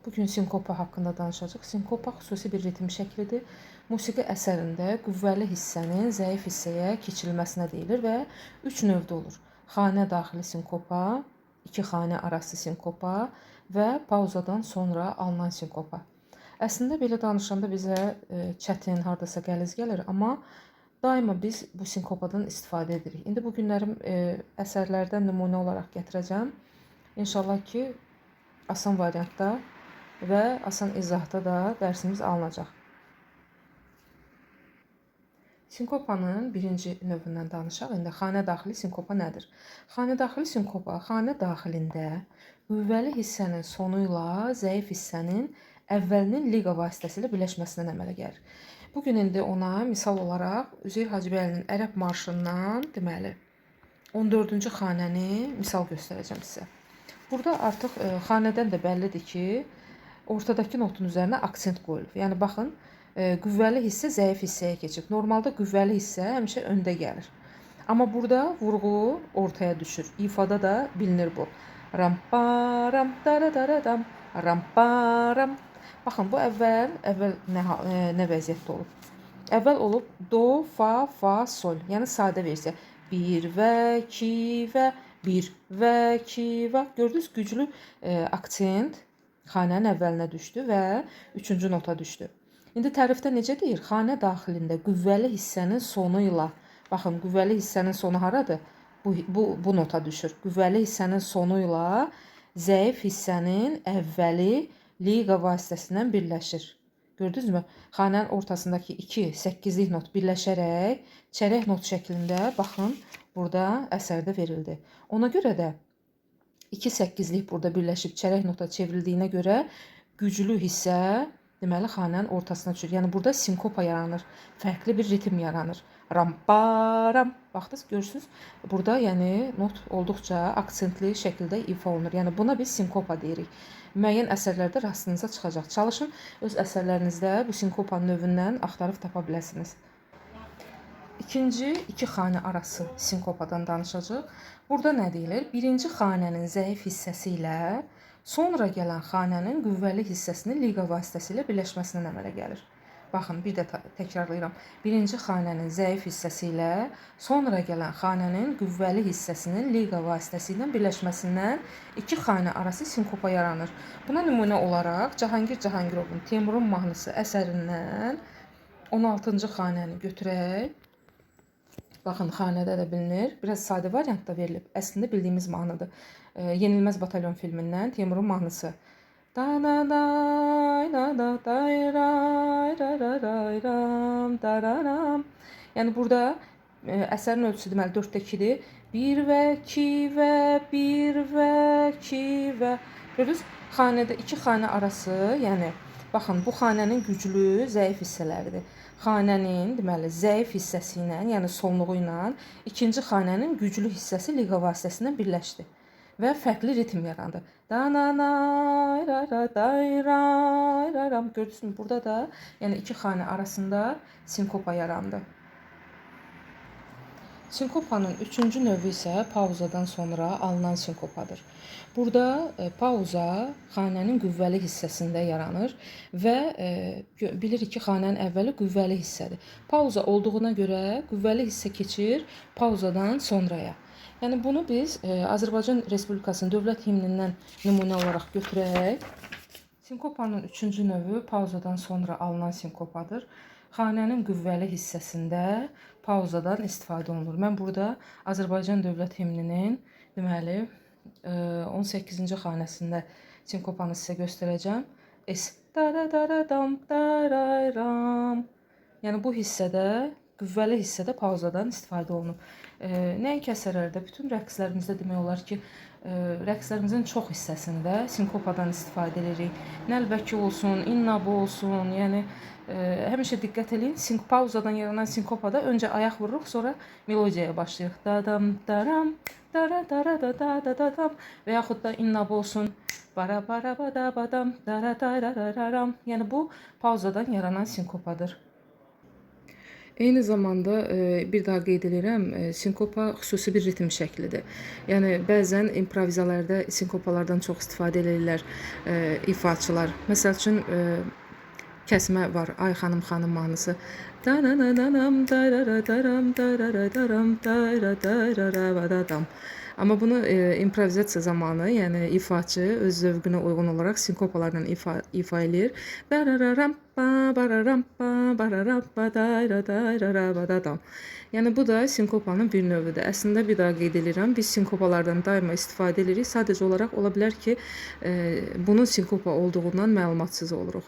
Bugün sinkopa haqqında danışacağıq. Sinkopa xüsusi bir ritm şəklidir. Musiqi əsərində qüvvəli hissənin zəif hissəyə keçirilməsinə deyilir və 3 növdə olur. Xanə daxili sinkopa, 2 xanə arası sinkopa və pauzadan sonra alınan sinkopa. Əslində belə danışanda bizə çətin, hardasa qəliz gəlir, amma daima biz bu sinkopadan istifadə edirik. İndi bu günlərim əsərlərdən nümunə olaraq gətirəcəm. İnşallah ki, asan variantda və asan izahda da dərsimiz alınacaq. Sinkopanın birinci növündən danışaq. İndi xanə daxili sinkopa nədir? Xanə daxili sinkopa xanə daxilində qüvvəli hissənin sonu ilə zəif hissənin əvvəlinin liqa vasitəsilə birləşməsindən əmələ gəlir. Bugün indi ona misal olaraq Üzeyir Hacıbəylinin Ərəb marşından deməli 14-cü xanəni misal göstərəcəm sizə. Burada artıq xanədən də bəllidir ki, ortadakı notun üzərinə aksent qoyulub. Yəni baxın, qüvvəli hissə zəif hissəyə keçib. Normalda qüvvəli hissə həmişə öndə gəlir. Amma burada vurğu ortaya düşür. İfada da bilinir bu. Ram param dararam ram param. Baxın, bu əvvəl nə vəziyyətdə olub? Əvvəl olub do, fa, fa, sol. Yəni sadə versiya. 1 və 2 və 1 və 2 və. Gördünüz, güclü aksent xanənin əvvəlinə düşdü və 3-cü nota düşdü. İndi tərifdə necə deyir? Xanə daxilində qüvvəli hissənin sonu ilə, baxın, qüvvəli hissənin sonu haradır? Bu nota düşür. Qüvvəli hissənin sonu ilə zəif hissənin əvvəli liqa vasitəsindən birləşir. Gördünüzmü? Xanənin ortasındakı 2 8-lik not birləşərək çərək not şəklində, baxın, burada əsərdə verildi. Ona görə də 2 8-lik burada birləşib çərək nota çevrildiyinə görə güclü hissə deməli xanənin ortasına düşür. Yəni burada sinkopa yaranır. Fərqli bir ritm yaranır. Ram param. Baxdınız, görürsünüz? Burada yəni not olduqca aksentli şəkildə ifa olunur. Yəni buna biz sinkopa deyirik. Müəyyən əsərlərdə rastınıza çıxacaq. Çalışın öz əsərlərinizdə bu sinkopanın növündən axtarıb tapa biləsiniz. İkinci 2 xanə arası sinkopadan danışacaq. Burada nə deyilir? Birinci xanənin zəif hissəsi ilə sonra gələn xanənin qüvvəli hissəsinin liqa vasitəsilə birləşməsindən əmələ gəlir. Baxın, bir də təkrarlayıram. Birinci xanənin zəif hissəsi ilə sonra gələn xanənin qüvvəli hissəsinin liqa vasitəsi ilə birləşməsindən 2 xanə arası sinkopa yaranır. Buna nümunə olaraq Cahangir Cahangirovun Teymurun mahnısı əsərindən 16-cı xanəni götürək. Baxın, xanədə də bilinir. Biraz sadə variantda verilib. Əslində bildiyimiz mahnıdır. Yenilməz Batalyon filmindən Teymurun mahnısı. Yəni burada əsərin ölçüsü deməli 4-2-dir. 1 və 2 və 1 və 2 və. Görürsünüz? Xanədə 2 xanə arası, yəni baxın, bu xanənin güclü, zəif hissələridir. Xanənin deməli zəif hissəsi ilə, yəni sonluğu ilə ikinci xanənin güclü hissəsi liqa vasitəsindən birləşdi və fərqli ritm yarandı. Gördünüzmü? Burada da yəni 2 xanə arasında sinkopa yarandı. Sinkopanın 3-cü növü isə pauzadan sonra alınan sinkopadır. Burada pauza xanənin qüvvəli hissəsində yaranır və bilirik ki, xanənin əvvəli qüvvəli hissədir. Pauza olduğuna görə qüvvəli hissə keçir pauzadan sonraya. Yəni bunu biz Azərbaycan Respublikasının dövlət himnindən nümunə olaraq götürək. Sinkopanın 3-cü növü pauzadan sonra alınan sinkopadır. Xanənin qüvvəli hissəsində pauzadan istifadə olunur. Mən burada Azərbaycan dövlət himninin deməli 18-ci xanəsində sinkopanı sizə göstərəcəm. Es dararam dararam. Yəni bu hissədə, qüvvəli hissədə pauzadan istifadə olunub. Nəinki əsərlərdə, bütün rəqslərimizdə demək olar ki, rəqslərimizin çox hissəsində sinkopadan istifadə edirik. Nəlbəki olsun, innabı olsun, yəni həmişə diqqət edin, pauzadan yaranan sinkopada öncə ayaq vururuq, sonra melodiyaya başlayırıq. Dadam daram, dara dara da da da da dam və yaxud da innabı olsun. Bara bara bada badam, dara dara dararam. Yəni bu pauzadan yaranan sinkopadır. Eyni zamanda bir daha qeyd edirəm, sinkopa xüsusi bir ritm şəklidir. Yəni bəzən improvizalarda sinkopalardan çox istifadə edirlər ifaçılar. Məsəl üçün kəsmə var. Ay xanım xanım mahnısı. Danananam dararadaram dararadaram dararadaram. Amma bunu improvizasiya zamanı, yəni ifaçı öz zövqünə uyğun olaraq sinkopalarla ifa eləyir. Darararam ba bararam ba bararam ba dararadaram. Yəni bu da sinkopanın bir növüdür. Əslində bir daha qeyd edirəm, biz sinkopalardan daima istifadə edirik. Sadəcə olaraq ola bilər ki, bunun sinkopa olduğundan məlumatsız oluruq.